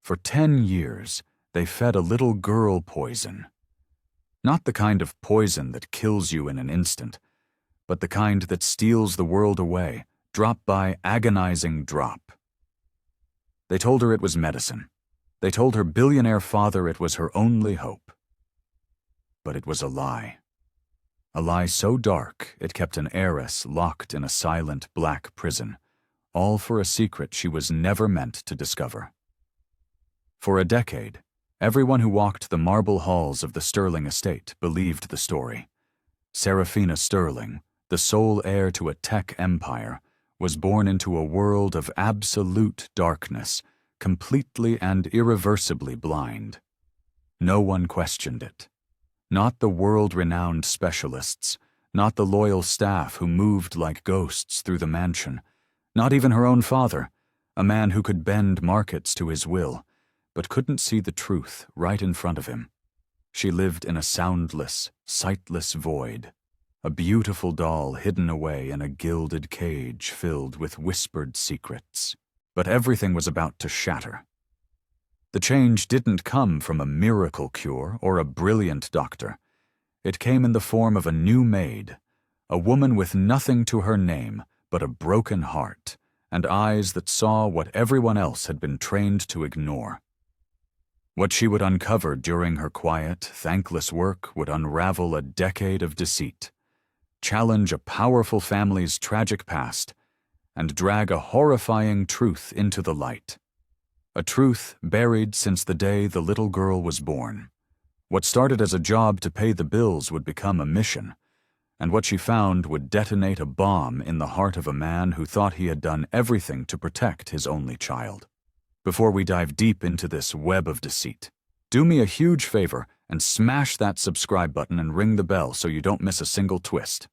For 10 years, they fed a little girl poison. Not the kind of poison that kills you in an instant, but the kind that steals the world away, drop by agonizing drop. They told her it was medicine. They told her billionaire father it was her only hope. But it was a lie. A lie so dark it kept an heiress locked in a silent black prison, all for a secret she was never meant to discover. For a decade, everyone who walked the marble halls of the Sterling estate believed the story. Serafina Sterling, the sole heir to a tech empire, was born into a world of absolute darkness, completely and irreversibly blind. No one questioned it. Not the world-renowned specialists, not the loyal staff who moved like ghosts through the mansion, not even her own father, a man who could bend markets to his will, but couldn't see the truth right in front of him. She lived in a soundless, sightless void, a beautiful doll hidden away in a gilded cage filled with whispered secrets. But everything was about to shatter. The change didn't come from a miracle cure or a brilliant doctor. It came in the form of a new maid, a woman with nothing to her name but a broken heart and eyes that saw what everyone else had been trained to ignore. What she would uncover during her quiet, thankless work would unravel a decade of deceit, challenge a powerful family's tragic past, and drag a horrifying truth into the light. A truth buried since the day the little girl was born. What started as a job to pay the bills would become a mission, and what she found would detonate a bomb in the heart of a man who thought he had done everything to protect his only child. Before we dive deep into this web of deceit, do me a huge favor and smash that subscribe button and ring the bell so you don't miss a single twist.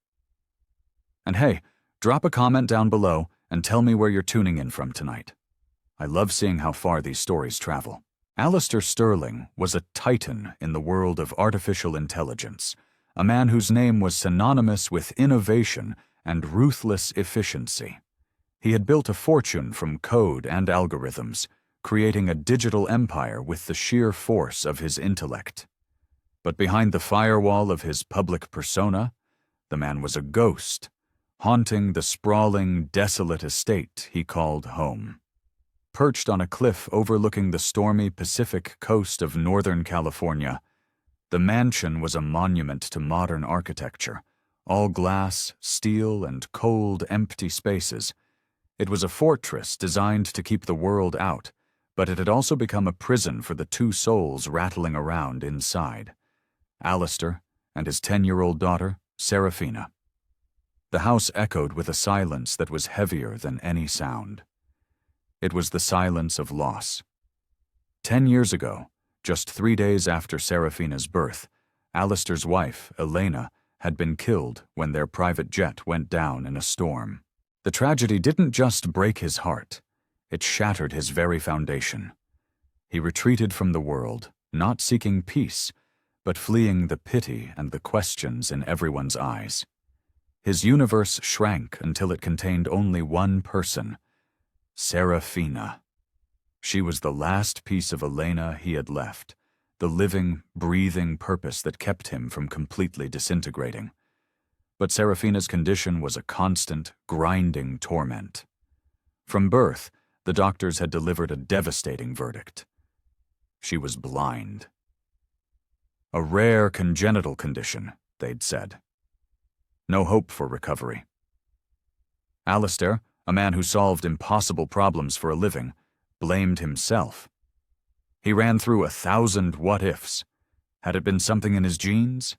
And hey, drop a comment down below and tell me where you're tuning in from tonight. I love seeing how far these stories travel. Alistair Sterling was a titan in the world of artificial intelligence, a man whose name was synonymous with innovation and ruthless efficiency. He had built a fortune from code and algorithms, creating a digital empire with the sheer force of his intellect. But behind the firewall of his public persona, the man was a ghost, haunting the sprawling, desolate estate he called home. Perched on a cliff overlooking the stormy Pacific coast of Northern California, the mansion was a monument to modern architecture, all glass, steel, and cold, empty spaces. It was a fortress designed to keep the world out, but it had also become a prison for the two souls rattling around inside, Alistair and his 10-year-old daughter, Serafina. The house echoed with a silence that was heavier than any sound. It was the silence of loss. 10 years ago, just 3 days after Serafina's birth, Alistair's wife, Elena, had been killed when their private jet went down in a storm. The tragedy didn't just break his heart, it shattered his very foundation. He retreated from the world, not seeking peace, but fleeing the pity and the questions in everyone's eyes. His universe shrank until it contained only one person, Serafina. She was the last piece of Elena he had left, the living, breathing purpose that kept him from completely disintegrating. But Serafina's condition was a constant, grinding torment. From birth, the doctors had delivered a devastating verdict. She was blind. A rare congenital condition, they'd said. No hope for recovery. Alistair, a man who solved impossible problems for a living, blamed himself. He ran through 1,000 what-ifs. Had it been something in his genes?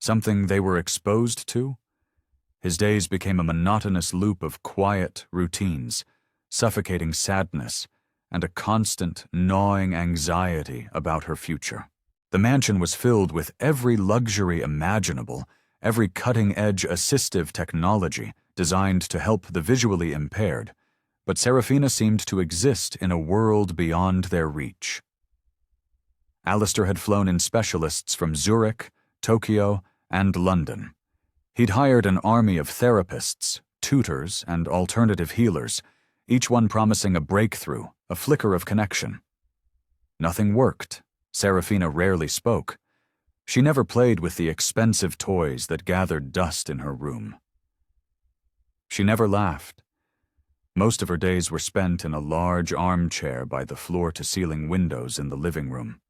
Something they were exposed to? His days became a monotonous loop of quiet routines, suffocating sadness, and a constant, gnawing anxiety about her future. The mansion was filled with every luxury imaginable, every cutting-edge assistive technology designed to help the visually impaired, but Serafina seemed to exist in a world beyond their reach. Alistair had flown in specialists from Zurich, Tokyo, and London. He'd hired an army of therapists, tutors, and alternative healers, each one promising a breakthrough, a flicker of connection. Nothing worked. Serafina rarely spoke. She never played with the expensive toys that gathered dust in her room. She never laughed. Most of her days were spent in a large armchair by the floor-to-ceiling windows in the living room.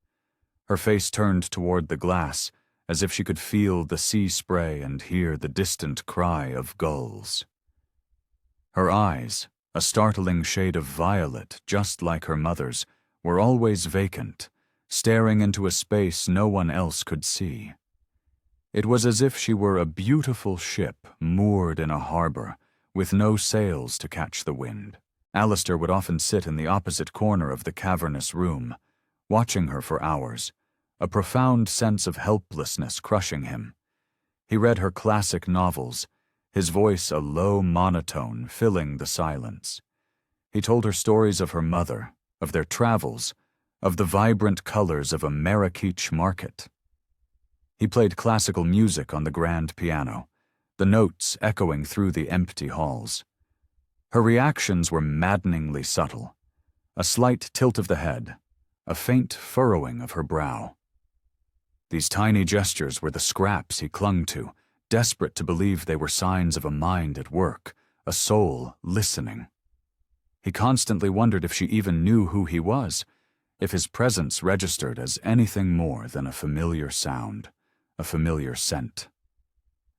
Her face turned toward the glass, as if she could feel the sea spray and hear the distant cry of gulls. Her eyes, a startling shade of violet just like her mother's, were always vacant, staring into a space no one else could see. It was as if she were a beautiful ship moored in a harbor, with no sails to catch the wind. Alistair would often sit in the opposite corner of the cavernous room, watching her for hours, a profound sense of helplessness crushing him. He read her classic novels, his voice a low monotone filling the silence. He told her stories of her mother, of their travels, of the vibrant colors of a Marrakech market. He played classical music on the grand piano, the notes echoing through the empty halls. Her reactions were maddeningly subtle, a slight tilt of the head, a faint furrowing of her brow. These tiny gestures were the scraps he clung to, desperate to believe they were signs of a mind at work, a soul listening. He constantly wondered if she even knew who he was, if his presence registered as anything more than a familiar sound, a familiar scent.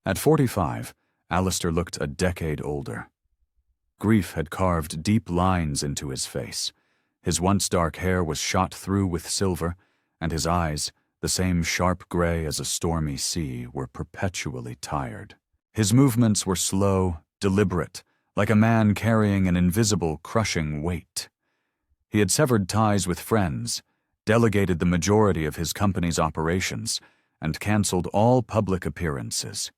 At 45, Alistair looked a decade older. Grief had carved deep lines into his face. His once dark hair was shot through with silver, and his eyes, the same sharp gray as a stormy sea, were perpetually tired. His movements were slow, deliberate, like a man carrying an invisible, crushing weight. He had severed ties with friends, delegated the majority of his company's operations, and canceled all public appearances.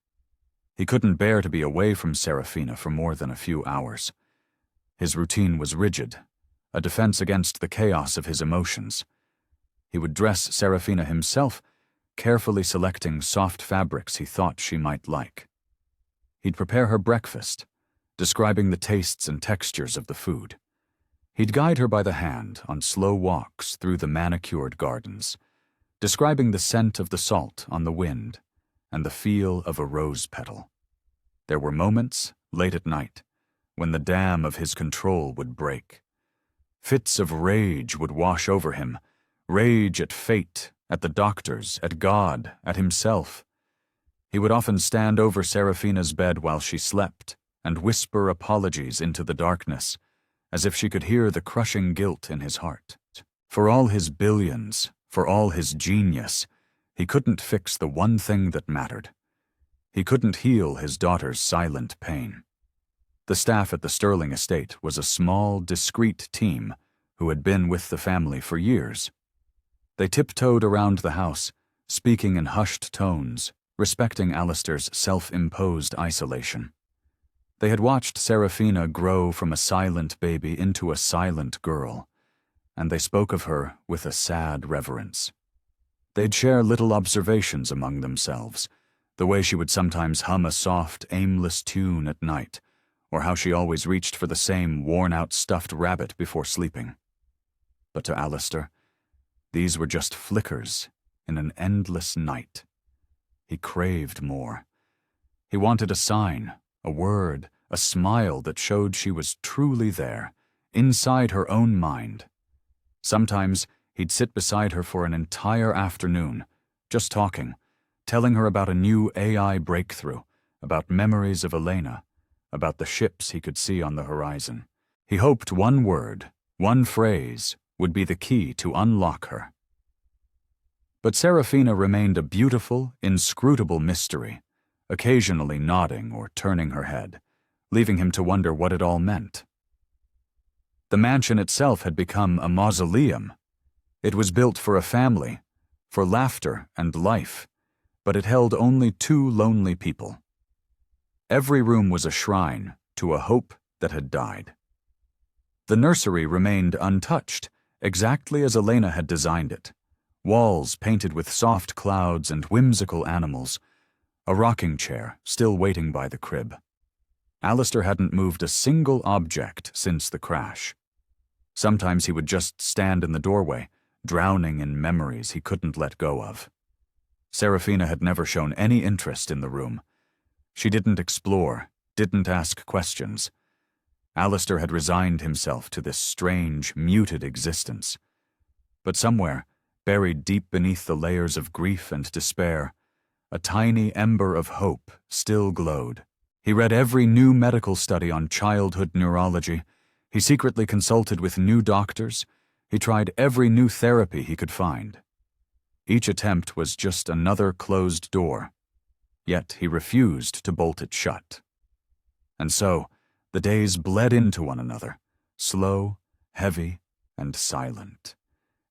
He couldn't bear to be away from Serafina for more than a few hours. His routine was rigid, a defense against the chaos of his emotions. He would dress Serafina himself, carefully selecting soft fabrics he thought she might like. He'd prepare her breakfast, describing the tastes and textures of the food. He'd guide her by the hand on slow walks through the manicured gardens, describing the scent of the salt on the wind and the feel of a rose petal. There were moments, late at night, when the dam of his control would break. Fits of rage would wash over him, rage at fate, at the doctors, at God, at himself. He would often stand over Serafina's bed while she slept and whisper apologies into the darkness, as if she could hear the crushing guilt in his heart. For all his billions, for all his genius, he couldn't fix the one thing that mattered. He couldn't heal his daughter's silent pain. The staff at the Sterling estate was a small, discreet team who had been with the family for years. They tiptoed around the house, speaking in hushed tones, respecting Alistair's self-imposed isolation. They had watched Serafina grow from a silent baby into a silent girl, and they spoke of her with a sad reverence. They'd share little observations among themselves, the way she would sometimes hum a soft, aimless tune at night, or how she always reached for the same worn-out stuffed rabbit before sleeping. But to Alistair, these were just flickers in an endless night. He craved more. He wanted a sign, a word, a smile that showed she was truly there, inside her own mind. Sometimes he'd sit beside her for an entire afternoon, just talking, telling her about a new AI breakthrough, about memories of Elena, about the ships he could see on the horizon. He hoped one word, one phrase, would be the key to unlock her. But Serafina remained a beautiful, inscrutable mystery, occasionally nodding or turning her head, leaving him to wonder what it all meant. The mansion itself had become a mausoleum. It was built for a family, for laughter and life, but it held only two lonely people. Every room was a shrine to a hope that had died. The nursery remained untouched, exactly as Elena had designed it. Walls painted with soft clouds and whimsical animals, a rocking chair still waiting by the crib. Alistair hadn't moved a single object since the crash. Sometimes he would just stand in the doorway, drowning in memories he couldn't let go of. Serafina had never shown any interest in the room. She didn't explore, didn't ask questions. Alistair had resigned himself to this strange, muted existence. But somewhere, buried deep beneath the layers of grief and despair, a tiny ember of hope still glowed. He read every new medical study on childhood neurology. He secretly consulted with new doctors. He tried every new therapy he could find. Each attempt was just another closed door. Yet he refused to bolt it shut. And so, the days bled into one another, slow, heavy, and silent.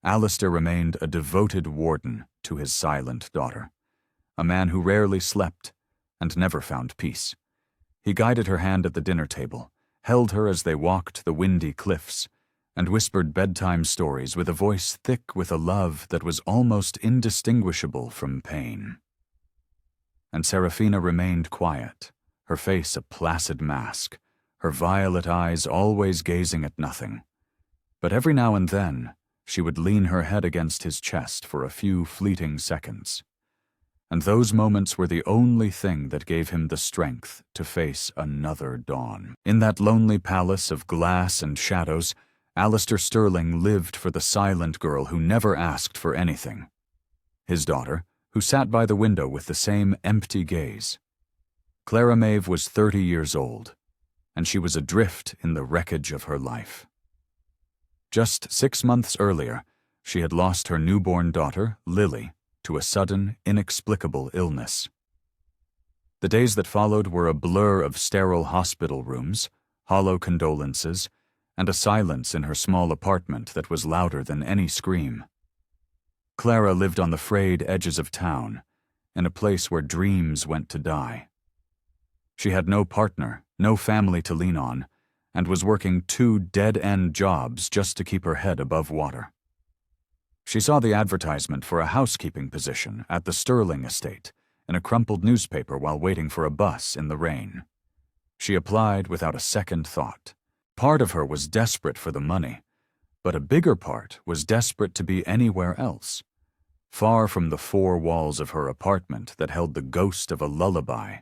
Alistair remained a devoted warden to his silent daughter, a man who rarely slept and never found peace. He guided her hand at the dinner table, held her as they walked the windy cliffs, and whispered bedtime stories with a voice thick with a love that was almost indistinguishable from pain. And Serafina remained quiet, her face a placid mask, her violet eyes always gazing at nothing. But every now and then, she would lean her head against his chest for a few fleeting seconds. And those moments were the only thing that gave him the strength to face another dawn. In that lonely palace of glass and shadows, Alistair Sterling lived for the silent girl who never asked for anything. His daughter, who sat by the window with the same empty gaze. Clara Maeve was 30 years old, and she was adrift in the wreckage of her life. Just 6 months earlier, she had lost her newborn daughter, Lily, to a sudden, inexplicable illness. The days that followed were a blur of sterile hospital rooms, hollow condolences, and a silence in her small apartment that was louder than any scream. Clara lived on the frayed edges of town, in a place where dreams went to die. She had no partner, no family to lean on, and was working 2 dead-end jobs just to keep her head above water. She saw the advertisement for a housekeeping position at the Sterling estate in a crumpled newspaper while waiting for a bus in the rain. She applied without a second thought. Part of her was desperate for the money, but a bigger part was desperate to be anywhere else, far from the 4 walls of her apartment that held the ghost of a lullaby.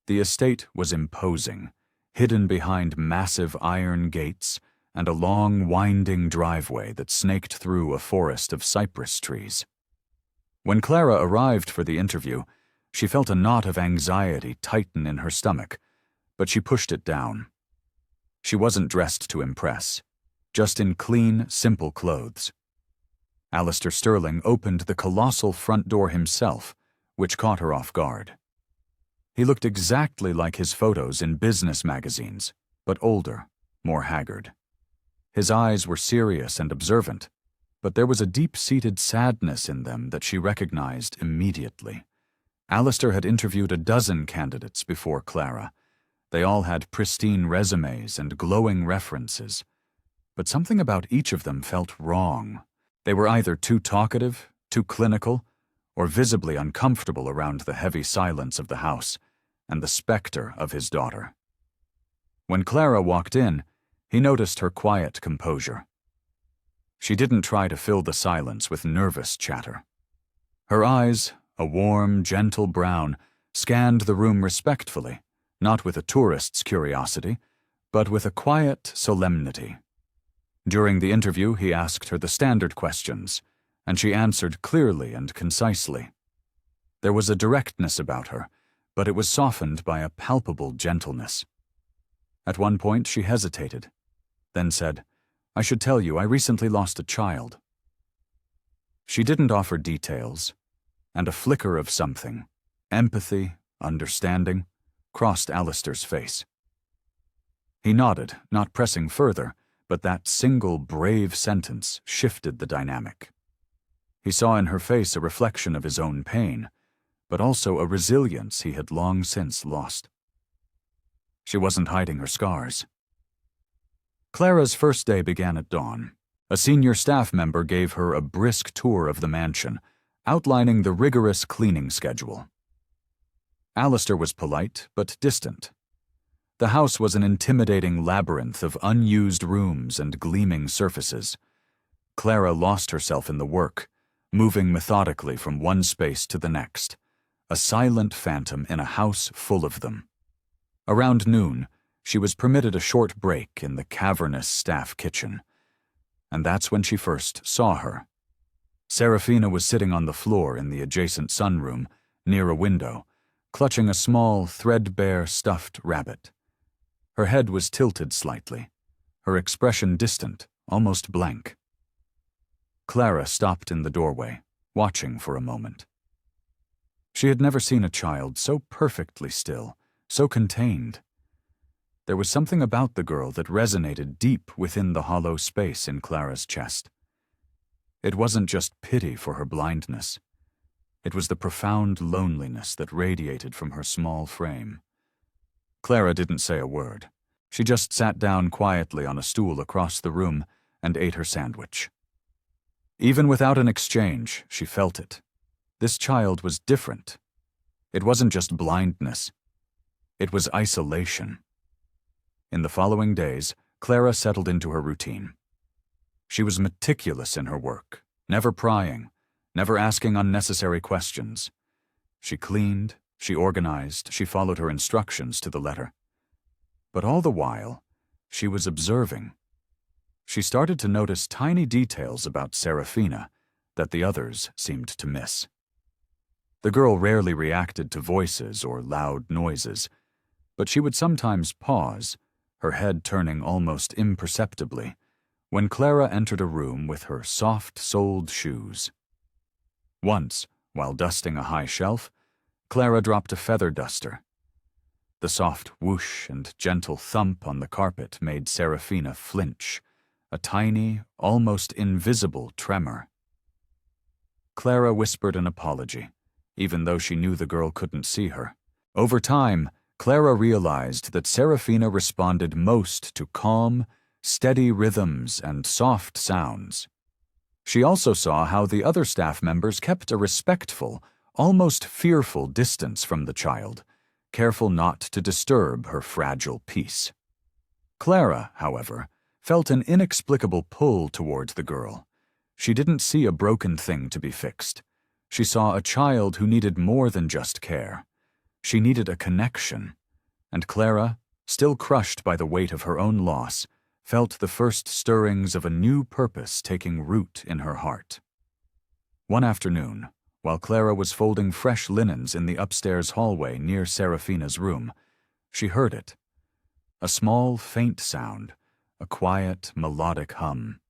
The estate was imposing, hidden behind massive iron gates and a long, winding driveway that snaked through a forest of cypress trees. When Clara arrived for the interview, she felt a knot of anxiety tighten in her stomach, but she pushed it down. She wasn't dressed to impress, just in clean, simple clothes. Alistair Sterling opened the colossal front door himself, which caught her off guard. He looked exactly like his photos in business magazines, but older, more haggard. His eyes were serious and observant, but there was a deep-seated sadness in them that she recognized immediately. Alistair had interviewed a dozen candidates before Clara. They all had pristine resumes and glowing references, but something about each of them felt wrong. They were either too talkative, too clinical, or visibly uncomfortable around the heavy silence of the house and the specter of his daughter. When Clara walked in, he noticed her quiet composure. She didn't try to fill the silence with nervous chatter. Her eyes, a warm, gentle brown, scanned the room respectfully, not with a tourist's curiosity, but with a quiet solemnity. During the interview, he asked her the standard questions, and she answered clearly and concisely. There was a directness about her, but it was softened by a palpable gentleness. At one point, she hesitated, then said, "I should tell you, I recently lost a child." She didn't offer details, and a flicker of something, empathy, understanding, crossed Alistair's face. He nodded, not pressing further, but that single brave sentence shifted the dynamic. He saw in her face a reflection of his own pain, but also a resilience he had long since lost. She wasn't hiding her scars. Clara's first day began at dawn. A senior staff member gave her a brisk tour of the mansion, outlining the rigorous cleaning schedule. Alistair was polite but distant. The house was an intimidating labyrinth of unused rooms and gleaming surfaces. Clara lost herself in the work, moving methodically from one space to the next, a silent phantom in a house full of them. Around noon, she was permitted a short break in the cavernous staff kitchen, and that's when she first saw her. Serafina was sitting on the floor in the adjacent sunroom, near a window, clutching a small, threadbare stuffed rabbit. Her head was tilted slightly, her expression distant, almost blank. Clara stopped in the doorway, watching for a moment. She had never seen a child so perfectly still, so contained. There was something about the girl that resonated deep within the hollow space in Clara's chest. It wasn't just pity for her blindness. It was the profound loneliness that radiated from her small frame. Clara didn't say a word. She just sat down quietly on a stool across the room and ate her sandwich. Even without an exchange, she felt it. This child was different. It wasn't just blindness. It was isolation. In the following days, Clara settled into her routine. She was meticulous in her work, never prying, never asking unnecessary questions. She cleaned, she organized, she followed her instructions to the letter. But all the while, she was observing. She started to notice tiny details about Serafina that the others seemed to miss. The girl rarely reacted to voices or loud noises, but she would sometimes pause, her head turning almost imperceptibly, when Clara entered a room with her soft-soled shoes. Once, while dusting a high shelf, Clara dropped a feather duster. The soft whoosh and gentle thump on the carpet made Serafina flinch, a tiny, almost invisible tremor. Clara whispered an apology, even though she knew the girl couldn't see her. Over time, Clara realized that Serafina responded most to calm, steady rhythms and soft sounds. She also saw how the other staff members kept a respectful, almost fearful distance from the child, careful not to disturb her fragile peace. Clara, however, felt an inexplicable pull toward the girl. She didn't see a broken thing to be fixed. She saw a child who needed more than just care. She needed a connection, and Clara, still crushed by the weight of her own loss, felt the first stirrings of a new purpose taking root in her heart. One afternoon, while Clara was folding fresh linens in the upstairs hallway near Serafina's room, she heard it. A small, faint sound, a quiet, melodic hum.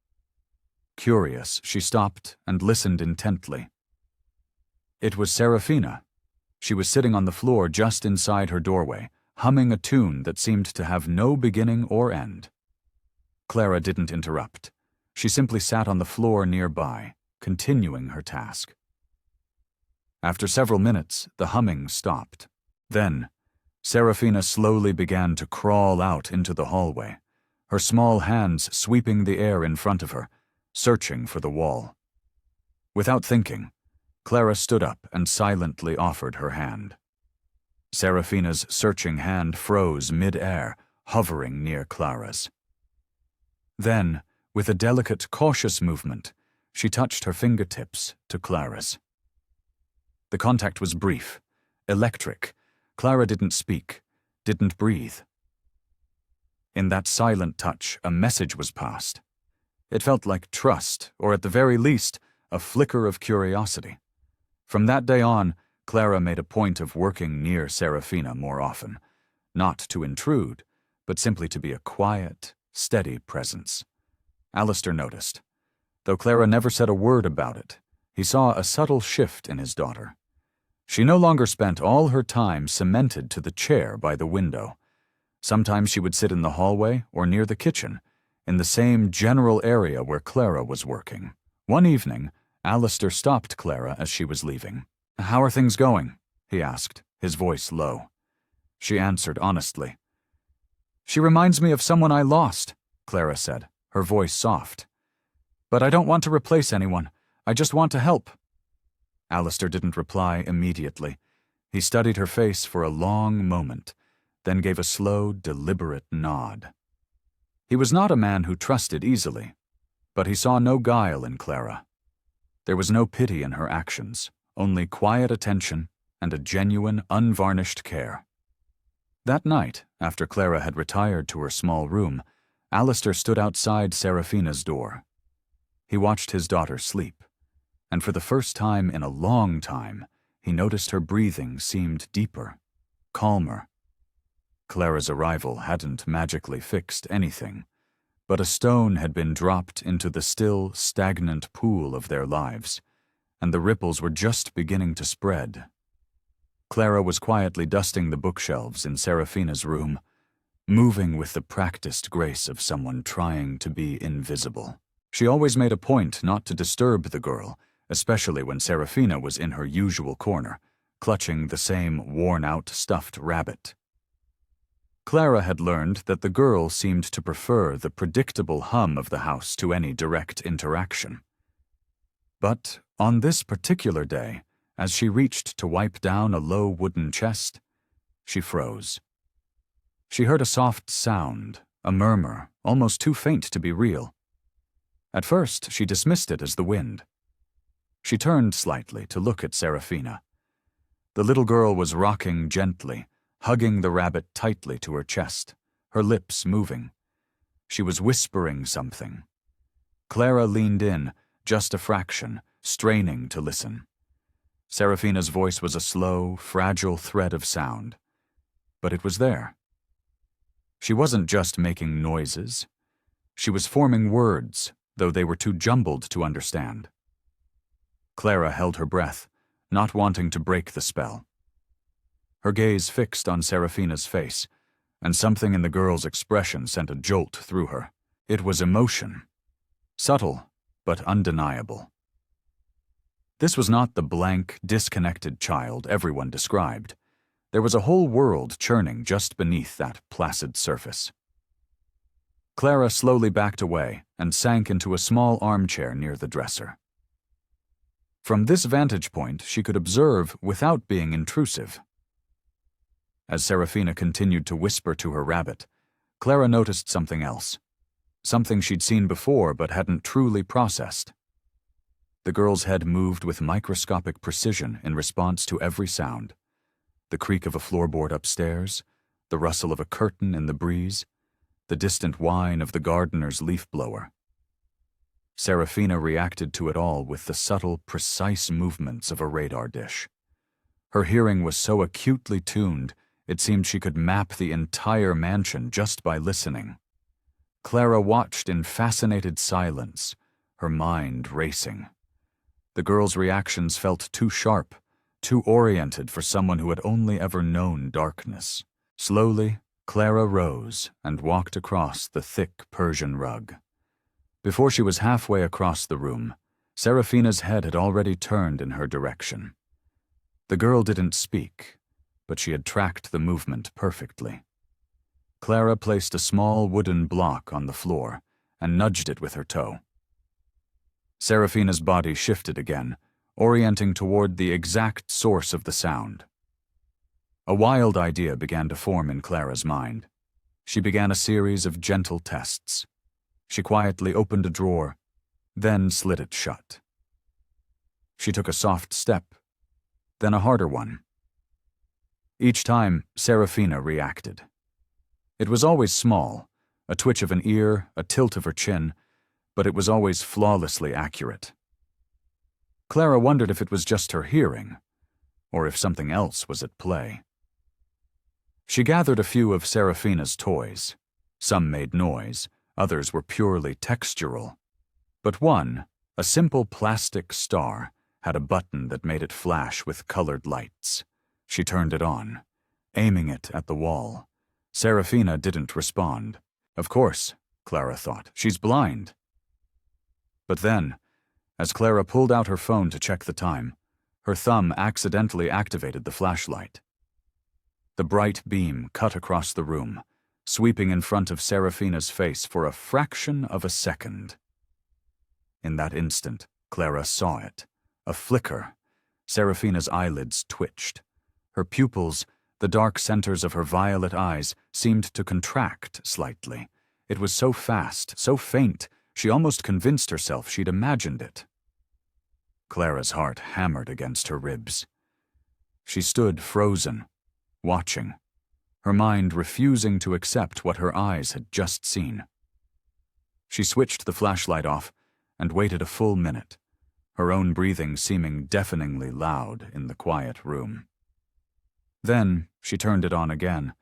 Curious, she stopped and listened intently. It was Serafina. She was sitting on the floor just inside her doorway, humming a tune that seemed to have no beginning or end. Clara didn't interrupt. She simply sat on the floor nearby, continuing her task. After several minutes, the humming stopped. Then, Serafina slowly began to crawl out into the hallway, her small hands sweeping the air in front of her, searching for the wall. Without thinking, Clara stood up and silently offered her hand. Serafina's searching hand froze mid-air, hovering near Clara's. Then, with a delicate, cautious movement, she touched her fingertips to Clara's. The contact was brief, electric. Clara didn't speak, didn't breathe. In that silent touch, a message was passed. It felt like trust, or at the very least, a flicker of curiosity. From that day on, Clara made a point of working near Serafina more often, not to intrude, but simply to be a quiet, steady presence. Alistair noticed. Though Clara never said a word about it, he saw a subtle shift in his daughter. She no longer spent all her time cemented to the chair by the window. Sometimes she would sit in the hallway or near the kitchen, in the same general area where Clara was working. One evening, Alistair stopped Clara as she was leaving. "How are things going?" he asked, his voice low. She answered honestly. "She reminds me of someone I lost," Clara said, her voice soft. "But I don't want to replace anyone. I just want to help." Alistair didn't reply immediately. He studied her face for a long moment, then gave a slow, deliberate nod. He was not a man who trusted easily, But he saw no guile in Clara. There was no pity in her actions, only quiet attention and a genuine, unvarnished care. That night, after Clara had retired to her small room, Alistair stood outside Serafina's door. He watched his daughter sleep, and for the first time in a long time, he noticed her breathing seemed deeper, calmer. Clara's arrival hadn't magically fixed anything, but a stone had been dropped into the still, stagnant pool of their lives, and the ripples were just beginning to spread. Clara was quietly dusting the bookshelves in Serafina's room, moving with the practiced grace of someone trying to be invisible. She always made a point not to disturb the girl, especially when Serafina was in her usual corner, clutching the same worn-out stuffed rabbit. Clara had learned that the girl seemed to prefer the predictable hum of the house to any direct interaction. But on this particular day, as she reached to wipe down a low wooden chest, she froze. She heard a soft sound, a murmur, almost too faint to be real. At first, she dismissed it as the wind. She turned slightly to look at Serafina. The little girl was rocking gently, hugging the rabbit tightly to her chest, her lips moving. She was whispering something. Clara leaned in, just a fraction, straining to listen. Serafina's voice was a slow, fragile thread of sound, but it was there. She wasn't just making noises. She was forming words, though they were too jumbled to understand. Clara held her breath, not wanting to break the spell. Her gaze fixed on Serafina's face, and something in the girl's expression sent a jolt through her. It was emotion. Subtle, but undeniable. This was not the blank, disconnected child everyone described. There was a whole world churning just beneath that placid surface. Clara slowly backed away and sank into a small armchair near the dresser. From this vantage point, she could observe without being intrusive. As Serafina continued to whisper to her rabbit, Clara noticed something else. Something she'd seen before but hadn't truly processed. The girl's head moved with microscopic precision in response to every sound. The creak of a floorboard upstairs, the rustle of a curtain in the breeze, the distant whine of the gardener's leaf blower. Serafina reacted to it all with the subtle, precise movements of a radar dish. Her hearing was so acutely tuned, it seemed she could map the entire mansion just by listening. Clara watched in fascinated silence, her mind racing. The girl's reactions felt too sharp, too oriented for someone who had only ever known darkness. Slowly, Clara rose and walked across the thick Persian rug. Before she was halfway across the room, Serafina's head had already turned in her direction. The girl didn't speak, but she had tracked the movement perfectly. Clara placed a small wooden block on the floor and nudged it with her toe. Serafina's body shifted again, orienting toward the exact source of the sound. A wild idea began to form in Clara's mind. She began a series of gentle tests. She quietly opened a drawer, then slid it shut. She took a soft step, then a harder one. Each time, Serafina reacted. It was always small, a twitch of an ear, a tilt of her chin, but it was always flawlessly accurate. Clara wondered if it was just her hearing, or if something else was at play. She gathered a few of Serafina's toys. Some made noise, others were purely textural. But one, a simple plastic star, had a button that made it flash with colored lights. She turned it on, aiming it at the wall. Serafina didn't respond. Of course, Clara thought, she's blind. But then, as Clara pulled out her phone to check the time, her thumb accidentally activated the flashlight. The bright beam cut across the room, sweeping in front of Serafina's face for a fraction of a second. In that instant, Clara saw it. A flicker. Serafina's eyelids twitched. Her pupils, the dark centers of her violet eyes, seemed to contract slightly. It was so fast, so faint, She almost convinced herself she'd imagined it. Clara's heart hammered against her ribs. She stood frozen, watching, her mind refusing to accept what her eyes had just seen. She switched the flashlight off and waited a full minute, her own breathing seeming deafeningly loud in the quiet room. Then she turned it on again,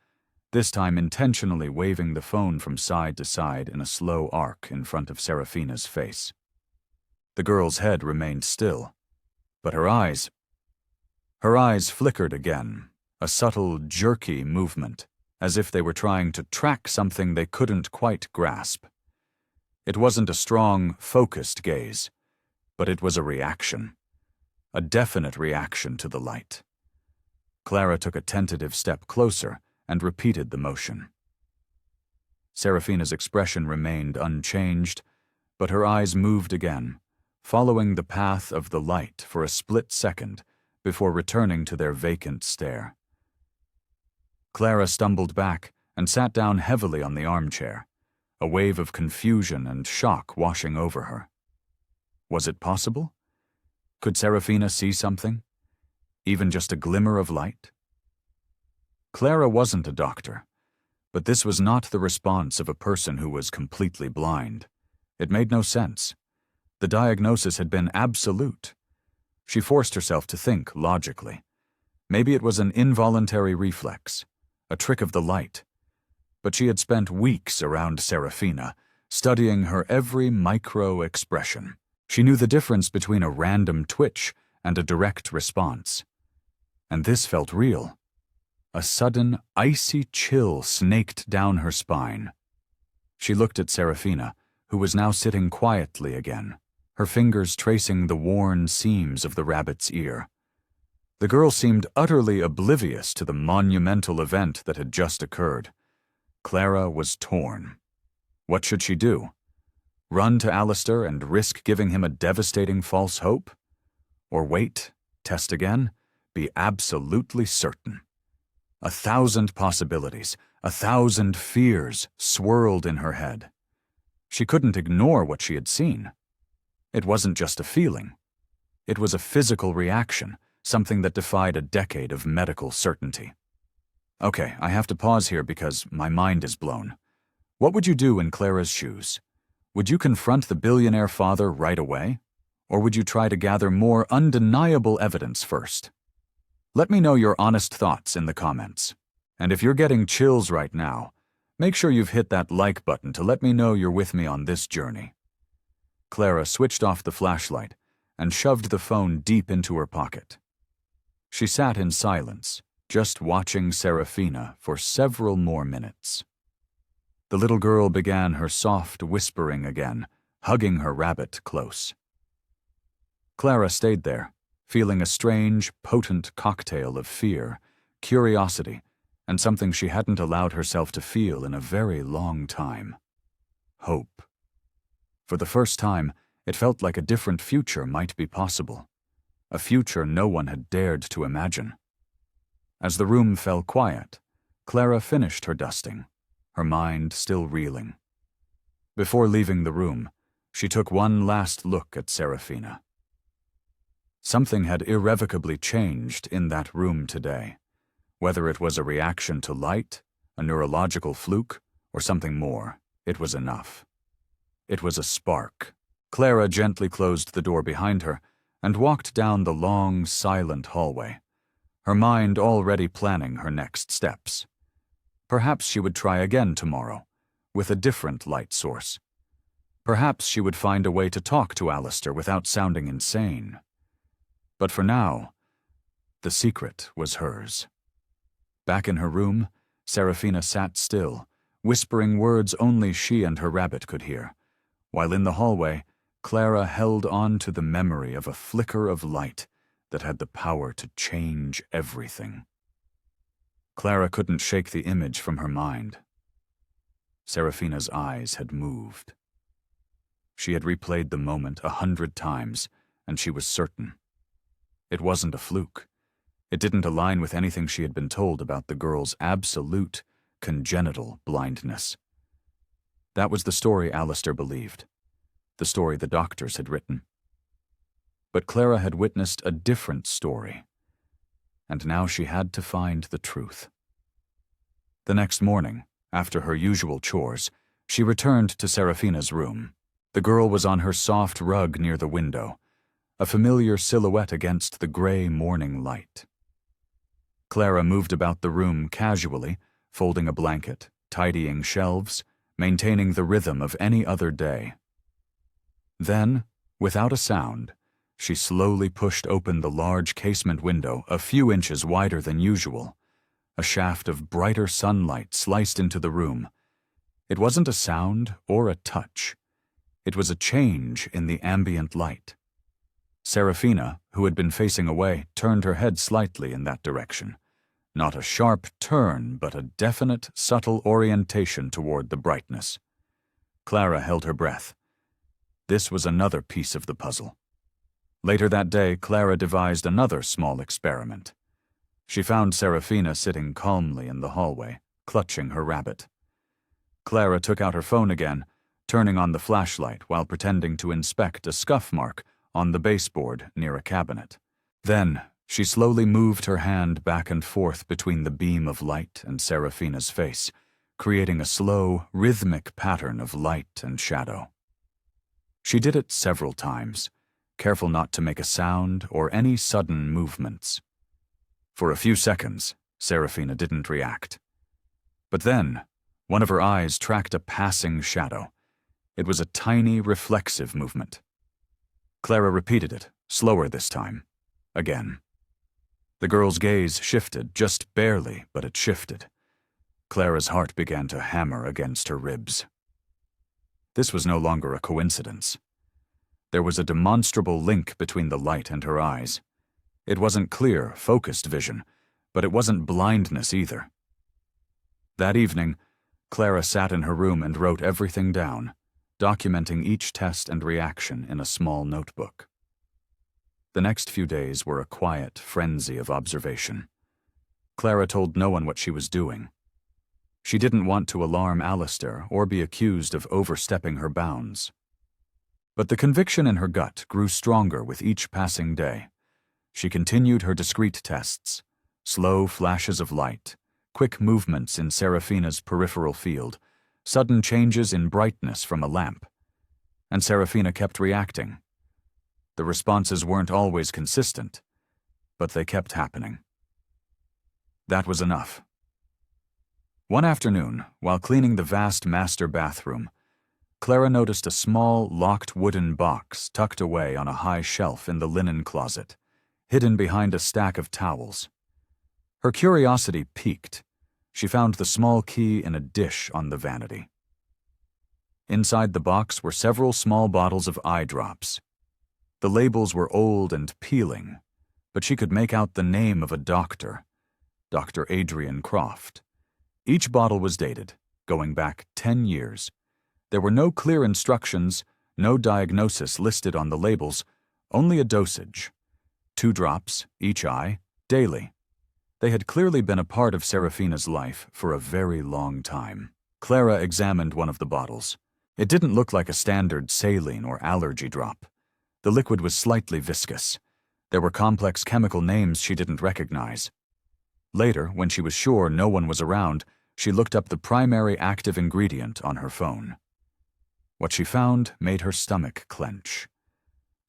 this time intentionally waving the phone from side to side in a slow arc in front of Serafina's face. The girl's head remained still, but her eyes flickered again, a subtle, jerky movement, as if they were trying to track something they couldn't quite grasp. It wasn't a strong, focused gaze, but it was a reaction, a definite reaction to the light. Clara took a tentative step closer and repeated the motion. Serafina's expression remained unchanged, but her eyes moved again, following the path of the light for a split second before returning to their vacant stare. Clara stumbled back and sat down heavily on the armchair, a wave of confusion and shock washing over her. Was it possible? Could Serafina see something? Even just a glimmer of light? Clara wasn't a doctor, but this was not the response of a person who was completely blind. It made no sense. The diagnosis had been absolute. She forced herself to think logically. Maybe it was an involuntary reflex, a trick of the light. But she had spent weeks around Serafina, studying her every micro-expression. She knew the difference between a random twitch and a direct response. And this felt real. A sudden, icy chill snaked down her spine. She looked at Serafina, who was now sitting quietly again, her fingers tracing the worn seams of the rabbit's ear. The girl seemed utterly oblivious to the monumental event that had just occurred. Clara was torn. What should she do? Run to Alistair and risk giving him a devastating false hope? Or wait, test again, be absolutely certain? 1,000 possibilities, 1,000 fears swirled in her head. She couldn't ignore what she had seen. It wasn't just a feeling. It was a physical reaction, something that defied a decade of medical certainty. Okay, I have to pause here because my mind is blown. What would you do in Clara's shoes? Would you confront the billionaire father right away? Or would you try to gather more undeniable evidence first? Let me know your honest thoughts in the comments. And if you're getting chills right now, make sure you've hit that like button to let me know you're with me on this journey. Clara switched off the flashlight and shoved the phone deep into her pocket. She sat in silence, just watching Serafina for several more minutes. The little girl began her soft whispering again, hugging her rabbit close. Clara stayed there, feeling a strange, potent cocktail of fear, curiosity, and something she hadn't allowed herself to feel in a very long time. Hope. For the first time, it felt like a different future might be possible, a future no one had dared to imagine. As the room fell quiet, Clara finished her dusting, her mind still reeling. Before leaving the room, she took one last look at Serafina. Something had irrevocably changed in that room today. Whether it was a reaction to light, a neurological fluke, or something more, it was enough. It was a spark. Clara gently closed the door behind her and walked down the long, silent hallway, her mind already planning her next steps. Perhaps she would try again tomorrow, with a different light source. Perhaps she would find a way to talk to Alistair without sounding insane. But for now, the secret was hers. Back in her room, Serafina sat still, whispering words only she and her rabbit could hear, while in the hallway, Clara held on to the memory of a flicker of light that had the power to change everything. Clara couldn't shake the image from her mind. Serafina's eyes had moved. She had replayed the moment 100 times, and she was certain. It wasn't a fluke. It didn't align with anything she had been told about the girl's absolute, congenital blindness. That was the story Alistair believed. the story the doctors had written. But Clara had witnessed a different story, and now she had to find the truth. The next morning, after her usual chores, she returned to Serafina's room. The girl was on her soft rug near the window, a familiar silhouette against the gray morning light. Clara moved about the room casually, folding a blanket, tidying shelves, maintaining the rhythm of any other day. Then, without a sound, she slowly pushed open the large casement window a few inches wider than usual. A shaft of brighter sunlight sliced into the room. It wasn't a sound or a touch. It was a change in the ambient light. Serafina, who had been facing away, turned her head slightly in that direction. Not a sharp turn, but a definite, subtle orientation toward the brightness. Clara held her breath. This was another piece of the puzzle. Later that day, Clara devised another small experiment. She found Serafina sitting calmly in the hallway, clutching her rabbit. Clara took out her phone again, turning on the flashlight while pretending to inspect a scuff mark on the baseboard near a cabinet. Then, she slowly moved her hand back and forth between the beam of light and Serafina's face, creating a slow, rhythmic pattern of light and shadow. She did it several times, careful not to make a sound or any sudden movements. For a few seconds, Serafina didn't react. But then, one of her eyes tracked a passing shadow. It was a tiny, reflexive movement. Clara repeated it, slower this time. Again. The girl's gaze shifted, just barely, but it shifted. Clara's heart began to hammer against her ribs. This was no longer a coincidence. There was a demonstrable link between the light and her eyes. It wasn't clear, focused vision, but it wasn't blindness either. That evening, Clara sat in her room and wrote everything down, documenting each test and reaction in a small notebook. The next few days were a quiet frenzy of observation. Clara told no one what she was doing. She didn't want to alarm Alistair or be accused of overstepping her bounds. But the conviction in her gut grew stronger with each passing day. She continued her discrete tests, slow flashes of light, quick movements in Serafina's peripheral field, sudden changes in brightness from a lamp. And Serafina kept reacting. The responses weren't always consistent, but they kept happening. That was enough. One afternoon, while cleaning the vast master bathroom, Clara noticed a small, locked wooden box tucked away on a high shelf in the linen closet, hidden behind a stack of towels. Her curiosity piqued. She found the small key in a dish on the vanity. Inside the box were several small bottles of eye drops. The labels were old and peeling, but she could make out the name of a doctor, Dr. Adrian Croft. Each bottle was dated, going back 10 years. There were no clear instructions, no diagnosis listed on the labels, only a dosage. 2 drops, each eye, daily. They had clearly been a part of Serafina's life for a very long time. Clara examined one of the bottles. It didn't look like a standard saline or allergy drop. The liquid was slightly viscous. There were complex chemical names she didn't recognize. Later, when she was sure no one was around, she looked up the primary active ingredient on her phone. What she found made her stomach clench.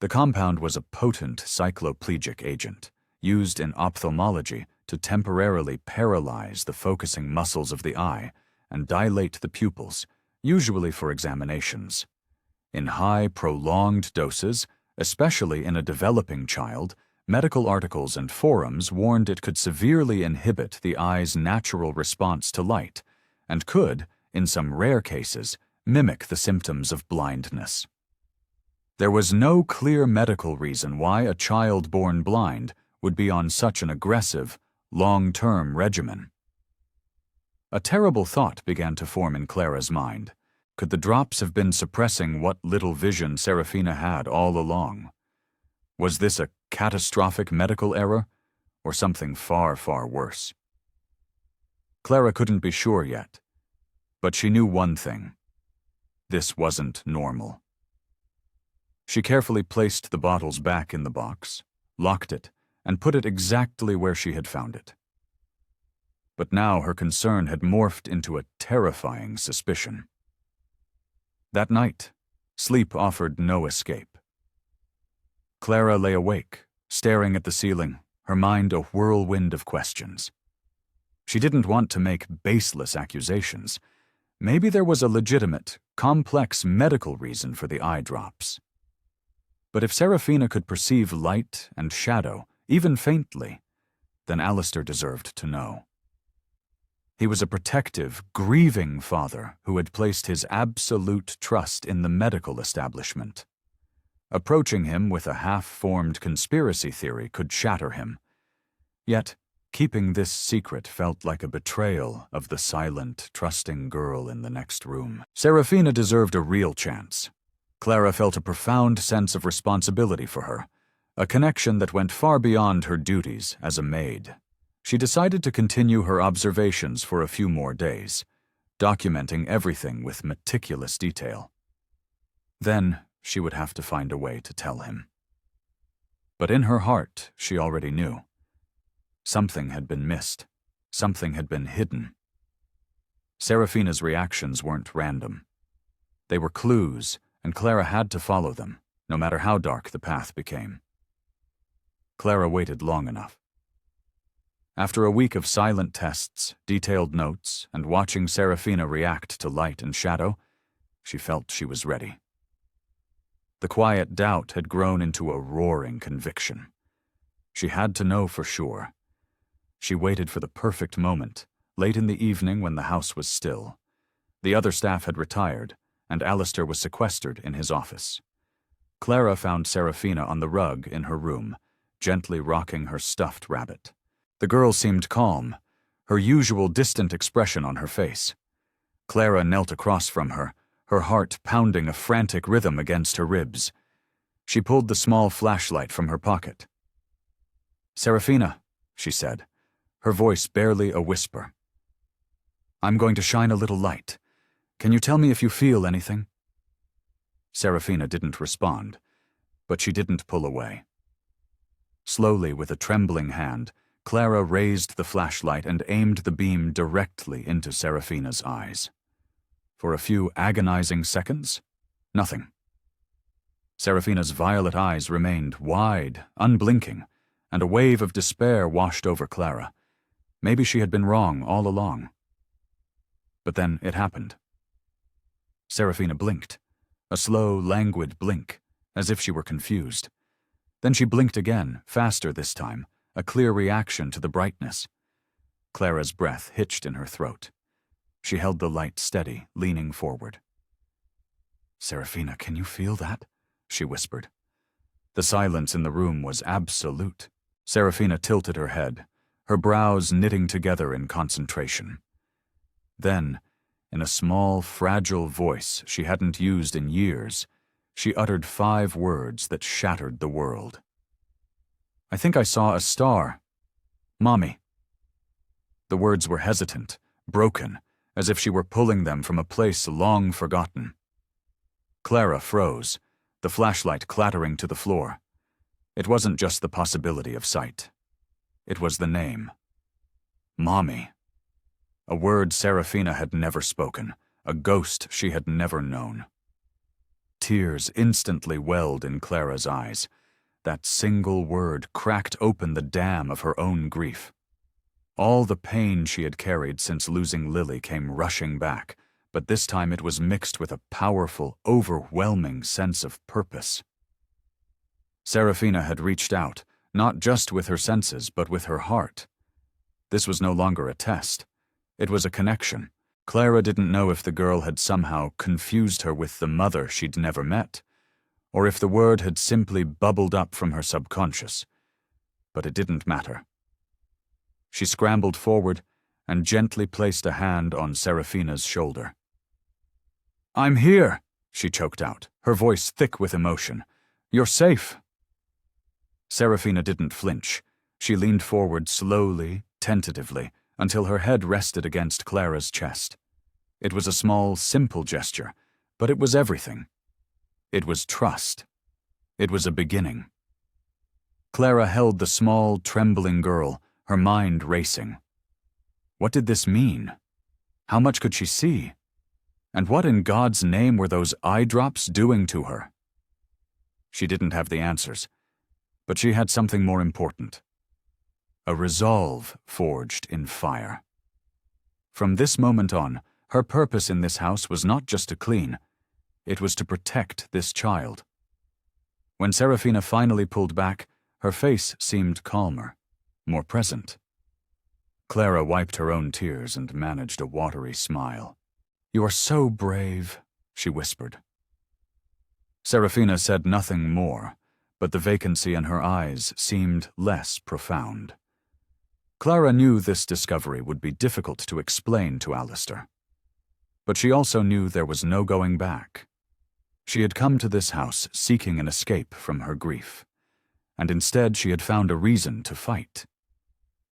The compound was a potent cycloplegic agent, used in ophthalmology to temporarily paralyze the focusing muscles of the eye and dilate the pupils, usually for examinations. In high, prolonged doses, especially in a developing child, medical articles and forums warned it could severely inhibit the eye's natural response to light and could, in some rare cases, mimic the symptoms of blindness. There was no clear medical reason why a child born blind would be on such an aggressive, long-term regimen. A terrible thought began to form in Clara's mind. Could the drops have been suppressing what little vision Serafina had all along? Was this a catastrophic medical error, or something far, far worse? Clara couldn't be sure yet, but she knew one thing. This wasn't normal. She carefully placed the bottles back in the box, locked it, and put it exactly where she had found it. But now her concern had morphed into a terrifying suspicion. That night, sleep offered no escape. Clara lay awake, staring at the ceiling, her mind a whirlwind of questions. She didn't want to make baseless accusations. Maybe there was a legitimate, complex medical reason for the eye drops. But if Serafina could perceive light and shadow, even faintly, then Alistair deserved to know. He was a protective, grieving father who had placed his absolute trust in the medical establishment. Approaching him with a half-formed conspiracy theory could shatter him. Yet, keeping this secret felt like a betrayal of the silent, trusting girl in the next room. Serafina deserved a real chance. Clara felt a profound sense of responsibility for her, a connection that went far beyond her duties as a maid. She decided to continue her observations for a few more days, documenting everything with meticulous detail. Then she would have to find a way to tell him. But in her heart, she already knew. Something had been missed. Something had been hidden. Serafina's reactions weren't random. They were clues, and Clara had to follow them, no matter how dark the path became. Clara waited long enough. After a week of silent tests, detailed notes, and watching Serafina react to light and shadow, she felt she was ready. The quiet doubt had grown into a roaring conviction. She had to know for sure. She waited for the perfect moment, late in the evening when the house was still. The other staff had retired, and Alistair was sequestered in his office. Clara found Serafina on the rug in her room, gently rocking her stuffed rabbit. The girl seemed calm, her usual distant expression on her face. Clara knelt across from her, her heart pounding a frantic rhythm against her ribs. She pulled the small flashlight from her pocket. "Serafina," she said, her voice barely a whisper. "I'm going to shine a little light. Can you tell me if you feel anything?" Serafina didn't respond, but she didn't pull away. Slowly, with a trembling hand, Clara raised the flashlight and aimed the beam directly into Serafina's eyes. For a few agonizing seconds, nothing. Serafina's violet eyes remained wide, unblinking, and a wave of despair washed over Clara. Maybe she had been wrong all along. But then it happened. Serafina blinked, a slow, languid blink, as if she were confused. Then she blinked again, faster this time, a clear reaction to the brightness. Clara's breath hitched in her throat. She held the light steady, leaning forward. "Serafina, can you feel that?" she whispered. The silence in the room was absolute. Serafina tilted her head, her brows knitting together in concentration. Then, in a small, fragile voice she hadn't used in years, she uttered 5 words that shattered the world. "I think I saw a star. Mommy." The words were hesitant, broken, as if she were pulling them from a place long forgotten. Clara froze, the flashlight clattering to the floor. It wasn't just the possibility of sight. It was the name. Mommy. A word Serafina had never spoken, a ghost she had never known. Tears instantly welled in Clara's eyes. That single word cracked open the dam of her own grief. All the pain she had carried since losing Lily came rushing back, but this time it was mixed with a powerful, overwhelming sense of purpose. Serafina had reached out, not just with her senses, but with her heart. This was no longer a test. It was a connection. Clara didn't know if the girl had somehow confused her with the mother she'd never met, or if the word had simply bubbled up from her subconscious. But it didn't matter. She scrambled forward and gently placed a hand on Serafina's shoulder. "I'm here," she choked out, her voice thick with emotion. "You're safe." Serafina didn't flinch. She leaned forward slowly, tentatively, until her head rested against Clara's chest. It was a small, simple gesture, but it was everything. It was trust. It was a beginning. Clara held the small, trembling girl, her mind racing. What did this mean? How much could she see? And what in God's name were those eye drops doing to her? She didn't have the answers, but she had something more important. A resolve forged in fire. From this moment on, her purpose in this house was not just to clean, it was to protect this child. When Serafina finally pulled back, her face seemed calmer, more present. Clara wiped her own tears and managed a watery smile. "You are so brave," she whispered. Serafina said nothing more, but the vacancy in her eyes seemed less profound. Clara knew this discovery would be difficult to explain to Alistair. But she also knew there was no going back. She had come to this house seeking an escape from her grief, and instead she had found a reason to fight.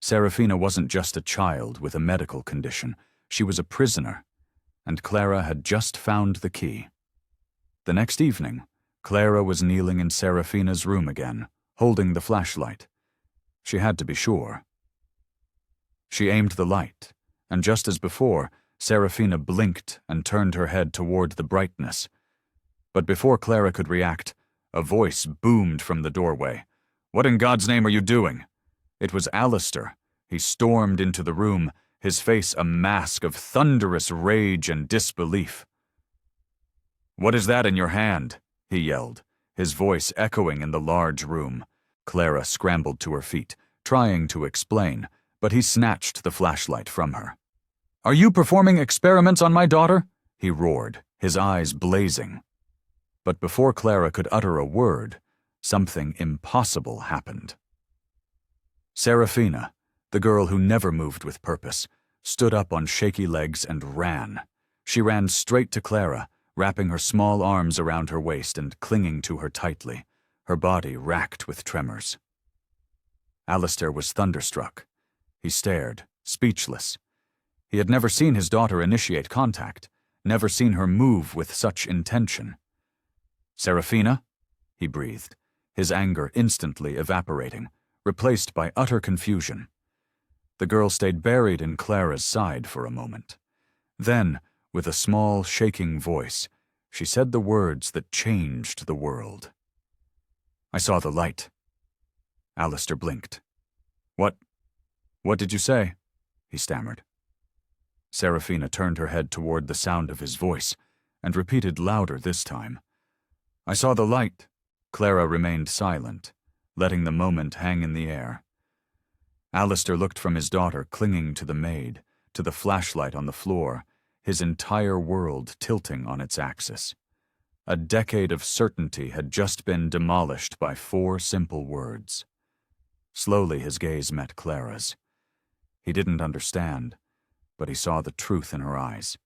Serafina wasn't just a child with a medical condition, she was a prisoner, and Clara had just found the key. The next evening, Clara was kneeling in Serafina's room again, holding the flashlight. She had to be sure. She aimed the light, and just as before, Serafina blinked and turned her head toward the brightness. But before Clara could react, a voice boomed from the doorway. "What in God's name are you doing?" It was Alistair. He stormed into the room, his face a mask of thunderous rage and disbelief. "What is that in your hand?" he yelled, his voice echoing in the large room. Clara scrambled to her feet, trying to explain, but he snatched the flashlight from her. "Are you performing experiments on my daughter?" he roared, his eyes blazing. But before Clara could utter a word, something impossible happened. Serafina, the girl who never moved with purpose, stood up on shaky legs and ran. She ran straight to Clara, wrapping her small arms around her waist and clinging to her tightly, her body racked with tremors. Alistair was thunderstruck. He stared, speechless. He had never seen his daughter initiate contact, never seen her move with such intention. "Serafina?" he breathed, his anger instantly evaporating, replaced by utter confusion. The girl stayed buried in Clara's side for a moment. Then, with a small, shaking voice, she said the words that changed the world. "I saw the light." Alistair blinked. What did you say?" he stammered. Serafina turned her head toward the sound of his voice, and repeated louder this time. "I saw the light." Clara remained silent, letting the moment hang in the air. Alistair looked from his daughter clinging to the maid, to the flashlight on the floor, his entire world tilting on its axis. A decade of certainty had just been demolished by 4 simple words. Slowly his gaze met Clara's. He didn't understand, but he saw the truth in her eyes.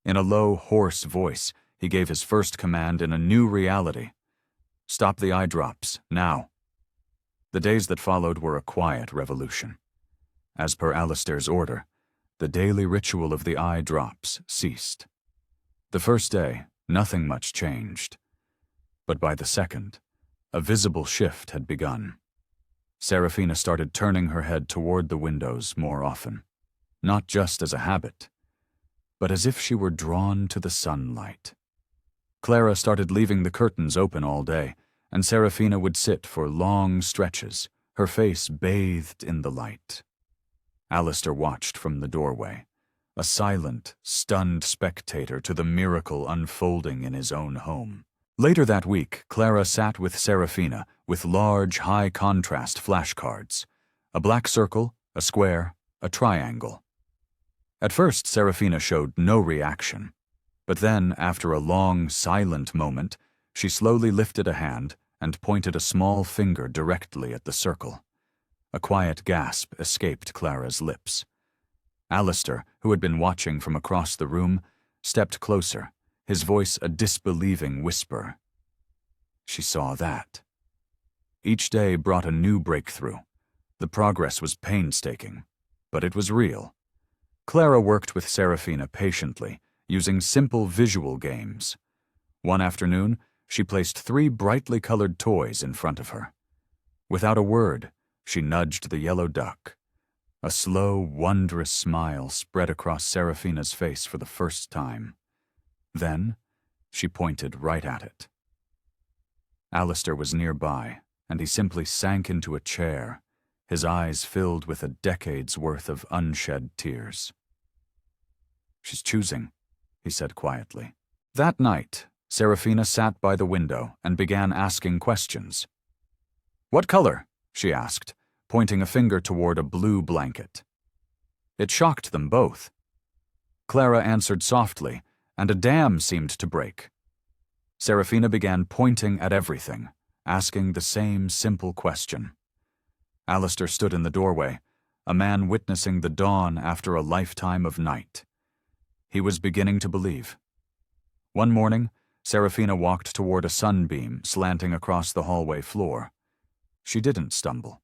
In a low, hoarse voice, he gave his first command in a new reality. "Stop the eye drops, now." The days that followed were a quiet revolution. As per Alistair's order, the daily ritual of the eye drops ceased. The first day, nothing much changed. But by the second, a visible shift had begun. Serafina started turning her head toward the windows more often, not just as a habit, but as if she were drawn to the sunlight. Clara started leaving the curtains open all day, and Serafina would sit for long stretches, her face bathed in the light. Alistair watched from the doorway, a silent, stunned spectator to the miracle unfolding in his own home. Later that week, Clara sat with Serafina with large, high-contrast flashcards, a black circle, a square, a triangle. At first, Serafina showed no reaction, but then, after a long, silent moment, she slowly lifted a hand and pointed a small finger directly at the circle. A quiet gasp escaped Clara's lips. Alistair, who had been watching from across the room, stepped closer, his voice a disbelieving whisper. She saw that. Each day brought a new breakthrough. The progress was painstaking, but it was real. Clara worked with Serafina patiently, using simple visual games. One afternoon, she placed 3 brightly colored toys in front of her. Without a word, she nudged the yellow duck. A slow, wondrous smile spread across Serafina's face for the first time. Then, she pointed right at it. Alistair was nearby, and he simply sank into a chair, his eyes filled with a decade's worth of unshed tears. "She's choosing," he said quietly. That night, Serafina sat by the window and began asking questions. "What color?" she asked, pointing a finger toward a blue blanket. It shocked them both. Clara answered softly, and a dam seemed to break. Serafina began pointing at everything, asking the same simple question. Alistair stood in the doorway, a man witnessing the dawn after a lifetime of night. He was beginning to believe. One morning, Serafina walked toward a sunbeam slanting across the hallway floor. She didn't stumble.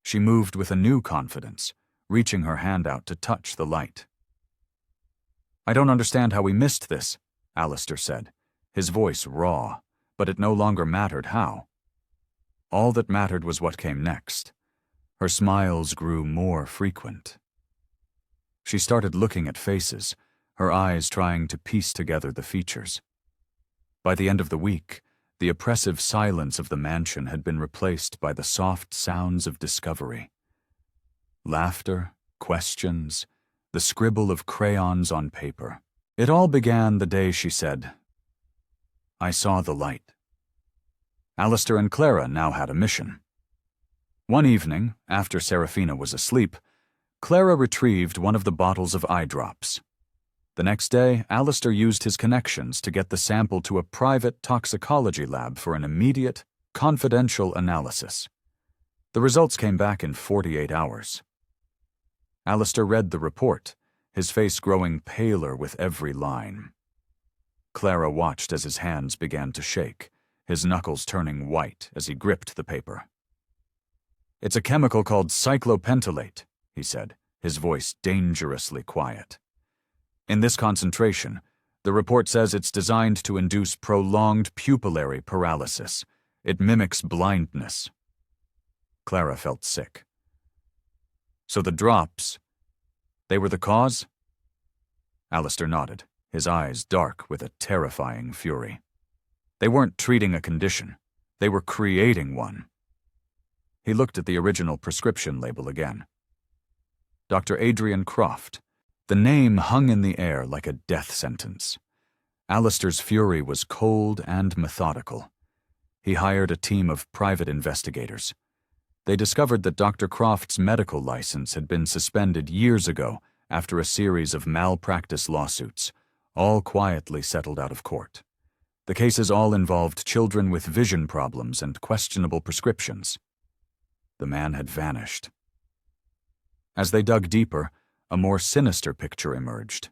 She moved with a new confidence, reaching her hand out to touch the light. "I don't understand how we missed this," Alistair said, his voice raw, but it no longer mattered how. All that mattered was what came next. Her smiles grew more frequent. She started looking at faces, her eyes trying to piece together the features. By the end of the week, the oppressive silence of the mansion had been replaced by the soft sounds of discovery. Laughter, questions, the scribble of crayons on paper. It all began the day she said, "I saw the light." Alistair and Clara now had a mission. One evening, after Serafina was asleep, Clara retrieved one of the bottles of eye drops. The next day, Alistair used his connections to get the sample to a private toxicology lab for an immediate, confidential analysis. The results came back in 48 hours. Alistair read the report, his face growing paler with every line. Clara watched as his hands began to shake, his knuckles turning white as he gripped the paper. "It's a chemical called cyclopentylate," he said, his voice dangerously quiet. "In this concentration, the report says it's designed to induce prolonged pupillary paralysis. It mimics blindness." Clara felt sick. "So the drops, they were the cause?" Alistair nodded, his eyes dark with a terrifying fury. "They weren't treating a condition. They were creating one." He looked at the original prescription label again. Dr. Adrian Croft. The name hung in the air like a death sentence. Alistair's fury was cold and methodical. He hired a team of private investigators. They discovered that Dr. Croft's medical license had been suspended years ago after a series of malpractice lawsuits, all quietly settled out of court. The cases all involved children with vision problems and questionable prescriptions. The man had vanished. As they dug deeper, a more sinister picture emerged.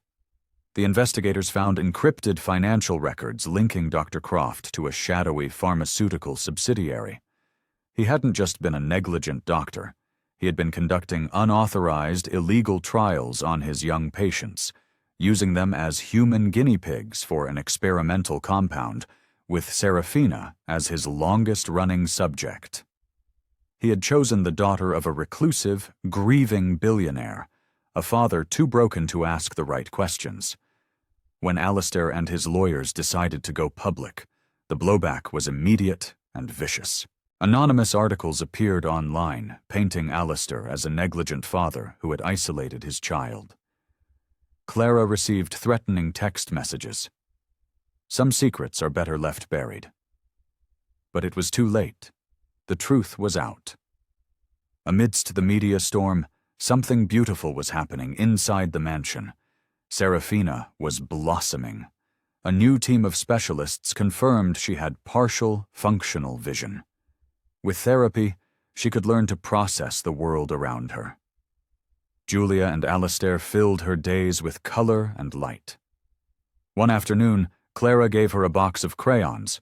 The investigators found encrypted financial records linking Dr. Croft to a shadowy pharmaceutical subsidiary. He hadn't just been a negligent doctor. He had been conducting unauthorized, illegal trials on his young patients, using them as human guinea pigs for an experimental compound, with Serafina as his longest-running subject. He had chosen the daughter of a reclusive, grieving billionaire, a father too broken to ask the right questions. When Alistair and his lawyers decided to go public, the blowback was immediate and vicious. Anonymous articles appeared online, painting Alistair as a negligent father who had isolated his child. Clara received threatening text messages. Some secrets are better left buried. But it was too late. The truth was out. Amidst the media storm, something beautiful was happening inside the mansion. Serafina was blossoming. A new team of specialists confirmed she had partial, functional vision. With therapy, she could learn to process the world around her. Julia and Alistair filled her days with color and light. One afternoon, Clara gave her a box of crayons.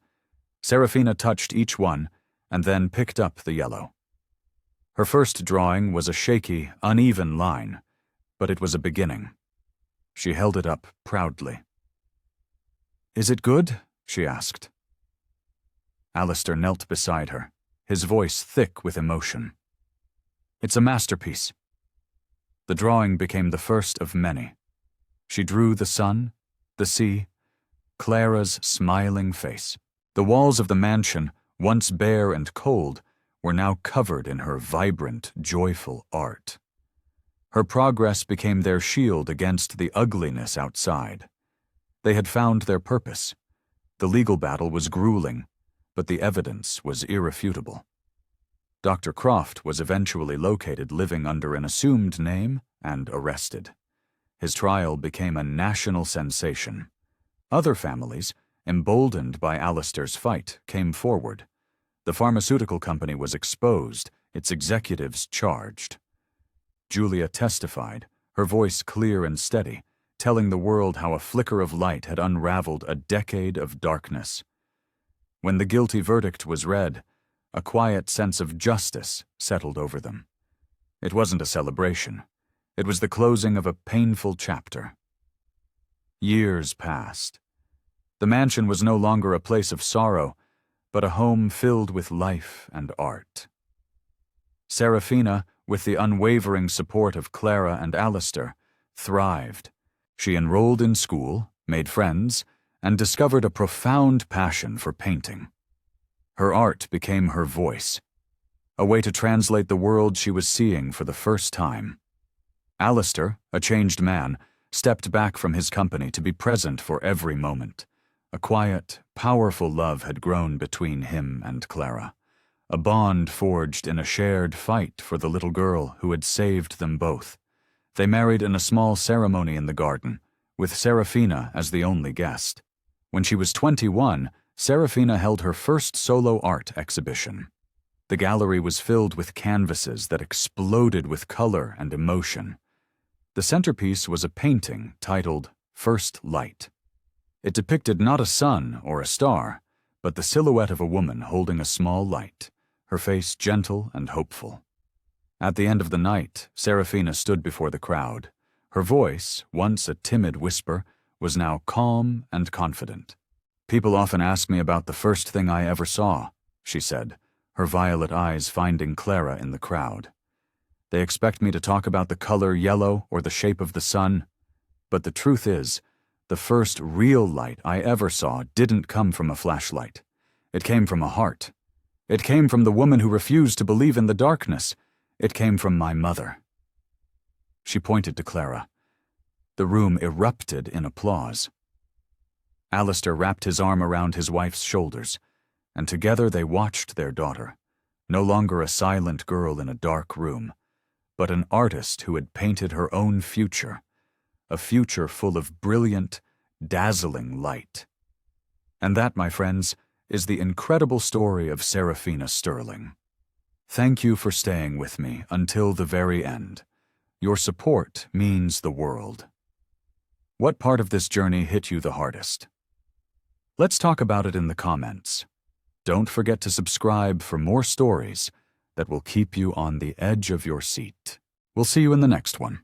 Serafina touched each one and then picked up the yellow. Her first drawing was a shaky, uneven line, but it was a beginning. She held it up proudly. "Is it good?" she asked. Alistair knelt beside her, his voice thick with emotion. It's a masterpiece. The drawing became the first of many. She drew the sun, the sea, Clara's smiling face. The walls of the mansion, once bare and cold, were now covered in her vibrant, joyful art. Her progress became their shield against the ugliness outside. They had found their purpose. The legal battle was grueling, but the evidence was irrefutable. Dr. Croft was eventually located living under an assumed name and arrested. His trial became a national sensation. Other families, emboldened by Alistair's fight, came forward. The pharmaceutical company was exposed, its executives charged. Julia testified, her voice clear and steady, telling the world how a flicker of light had unraveled a decade of darkness. When the guilty verdict was read, a quiet sense of justice settled over them. It wasn't a celebration. It was the closing of a painful chapter. Years passed. The mansion was no longer a place of sorrow, but a home filled with life and art. Serafina, with the unwavering support of Clara and Alistair, thrived. She enrolled in school, made friends, and discovered a profound passion for painting. Her art became her voice, a way to translate the world she was seeing for the first time. Alistair, a changed man, stepped back from his company to be present for every moment. A quiet, powerful love had grown between him and Clara, a bond forged in a shared fight for the little girl who had saved them both. They married in a small ceremony in the garden, with Serafina as the only guest. When she was 21, Serafina held her first solo art exhibition. The gallery was filled with canvases that exploded with color and emotion. The centerpiece was a painting titled First Light. It depicted not a sun or a star, but the silhouette of a woman holding a small light, her face gentle and hopeful. At the end of the night, Serafina stood before the crowd. Her voice, once a timid whisper, was now calm and confident. "People often ask me about the first thing I ever saw," she said, her violet eyes finding Clara in the crowd. "They expect me to talk about the color yellow or the shape of the sun, but the truth is, the first real light I ever saw didn't come from a flashlight. It came from a heart. It came from the woman who refused to believe in the darkness. It came from my mother." She pointed to Clara. The room erupted in applause. Alistair wrapped his arm around his wife's shoulders, and together they watched their daughter, no longer a silent girl in a dark room, but an artist who had painted her own future, a future full of brilliant, dazzling light. And that, my friends, is the incredible story of Serafina Sterling. Thank you for staying with me until the very end. Your support means the world. What part of this journey hit you the hardest? Let's talk about it in the comments. Don't forget to subscribe for more stories that will keep you on the edge of your seat. We'll see you in the next one.